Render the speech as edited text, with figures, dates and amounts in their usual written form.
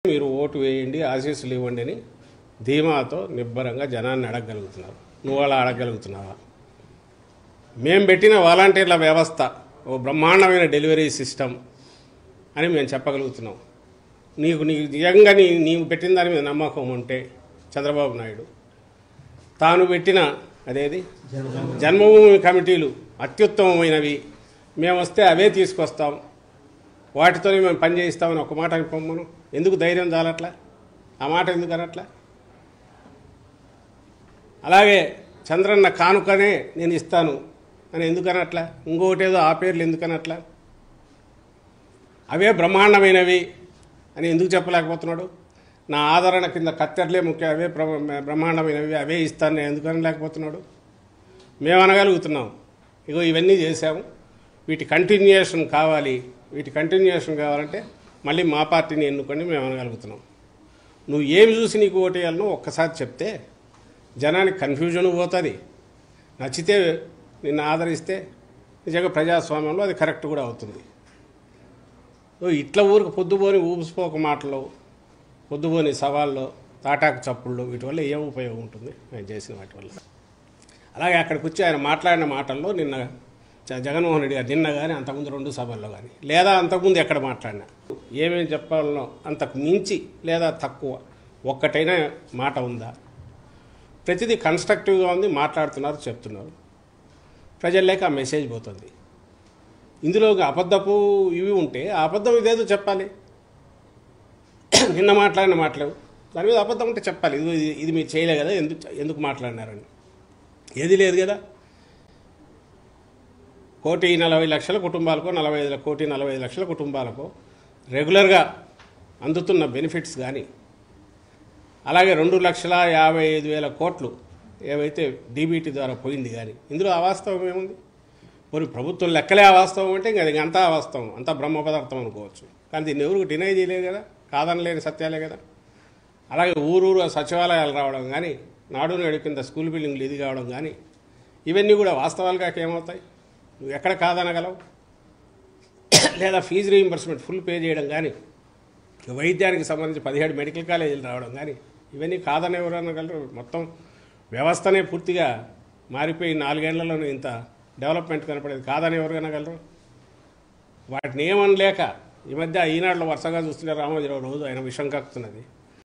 మీరు ఓటు వేయండి, ఆశీస్సులు ఇవ్వండి అని ధీమాతో నిబ్బరంగా జనాన్ని అడగగలుగుతున్నారు. నువ్వు అలా అడగగలుగుతున్నావా? మేము పెట్టిన వాలంటీర్ల వ్యవస్థ ఓ బ్రహ్మాండమైన డెలివరీ సిస్టమ్ అని మేము చెప్పగలుగుతున్నాం. నీకు నిజంగా నీవు పెట్టిన దాని మీద నమ్మకం ఉంటే చంద్రబాబు నాయుడు తాను పెట్టిన అదేది జన్మభూమి కమిటీలు అత్యుత్తమమైనవి, మేము వస్తే అవే తీసుకొస్తాం, వాటితోనే మేము పని చేయిస్తామని ఒక మాట అనుకోమను. ఎందుకు ధైర్యం చాలట్లా? ఆ మాట ఎందుకు అనట్లా? అలాగే చంద్రన్న కానుకనే నేను ఇస్తాను అని ఎందుకనట్లా? ఇంకొకటేదో ఆ పేర్లు ఎందుకనట్లా? అవే బ్రహ్మాండమైనవి అని ఎందుకు చెప్పలేకపోతున్నాడు? నా ఆదరణ కింద కత్తెరలే ముఖ్య, అవే బ్రహ్మాండమైనవి, అవే ఇస్తాను నేను ఎందుకని లేకపోతున్నాడు? మేము అనగలుగుతున్నాం, ఇగో ఇవన్నీ చేశాము, వీటి కంటిన్యూయేషన్ కావాలి, వీటి కంటిన్యూయేషన్ కావాలంటే మళ్ళీ మా పార్టీని ఎన్నుకొని మేము అనగలుగుతున్నాం. నువ్వు ఏమి చూసి నీకు ఓటు వేయాలనో ఒక్కసారి చెప్తే జనానికి కన్ఫ్యూజన్ పోతుంది. నచ్చితే నిన్ను ఆదరిస్తే నిజంగా ప్రజాస్వామ్యంలో అది కరెక్ట్ కూడా అవుతుంది. ఇట్లా ఊరికి పొద్దుపోని ఊపిసిపోక మాటలు, పొద్దుపోని సవాళ్ళు, తాటాకు చప్పుళ్ళు, వీటి వల్ల ఏం ఉపయోగం ఉంటుంది ఆయన చేసిన వాటి వల్ల? అలాగే అక్కడికి వచ్చి ఆయన మాట్లాడిన మాటల్లో నిన్న జగన్మోహన్ రెడ్డి గారు నిన్న కానీ అంతకుముందు 2 సభల్లో కానీ లేదా అంతకుముందు ఎక్కడ మాట్లాడినా ఏమేమి చెప్పాలనో అంతకు మించి లేదా తక్కువ ఒక్కటైనా మాట ఉందా? ప్రతిదీ కన్స్ట్రక్టివ్గా ఉంది, మాట్లాడుతున్నారు, చెప్తున్నారు, ప్రజల్లోకి ఆ మెసేజ్ పోతుంది. ఇందులో అబద్ధపు ఇవి ఉంటే ఆ అబద్ధం ఇదేదో చెప్పాలి. నిన్న మాట్లాడిన మాటలేవు, దాని మీద అబద్ధం ఉంటే చెప్పాలి. ఇది మీరు చేయలే కదా, ఎందుకు మాట్లాడినారని. ఏది లేదు కదా. 1,40,00,000 కుటుంబాలకు, 1,45,00,000 కుటుంబాలకు రెగ్యులర్గా అందుతున్న బెనిఫిట్స్ కానీ, అలాగే 2,55,000 కోట్లు ఏవైతే డీబీటీ ద్వారా పోయింది కానీ, ఇందులో అవాస్తవం ఏముంది? మరి ప్రభుత్వం లెక్కలే అవాస్తవం అంటే ఇంకా అది అంతా అవాస్తవం, అంతా బ్రహ్మ పదార్థం అనుకోవచ్చు. కానీ దీన్ని ఎవరికి డినై చేయలేదు కదా, కాదనలేని సత్యాలే కదా. అలాగే ఊరూరు సచివాలయాలు రావడం కానీ, నాడు నేడు కింద స్కూల్ బిల్డింగ్లు ఇది కావడం కానీ, ఇవన్నీ కూడా వాస్తవాలుగా ఏమవుతాయి? నువ్వు ఎక్కడ కాదనగలవు? లేదా ఫీజు రీయింబర్స్మెంట్ ఫుల్ పే చేయడం కానీ, వైద్యానికి సంబంధించి 17 మెడికల్ కాలేజీలు రావడం కానీ, ఇవన్నీ కాదని ఎవరు అనగలరు? మొత్తం వ్యవస్థనే పూర్తిగా మారిపోయి 4 ఏళ్లలోనే ఇంత డెవలప్మెంట్ కనపడేది కాదని ఎవరు అనగలరు? వాటిని ఏమనలేక ఈ మధ్య ఈనాడులో వరుసగా చూస్తుంటే రామోజీరావు రోజు ఆయన విషం కక్కుతున్నది.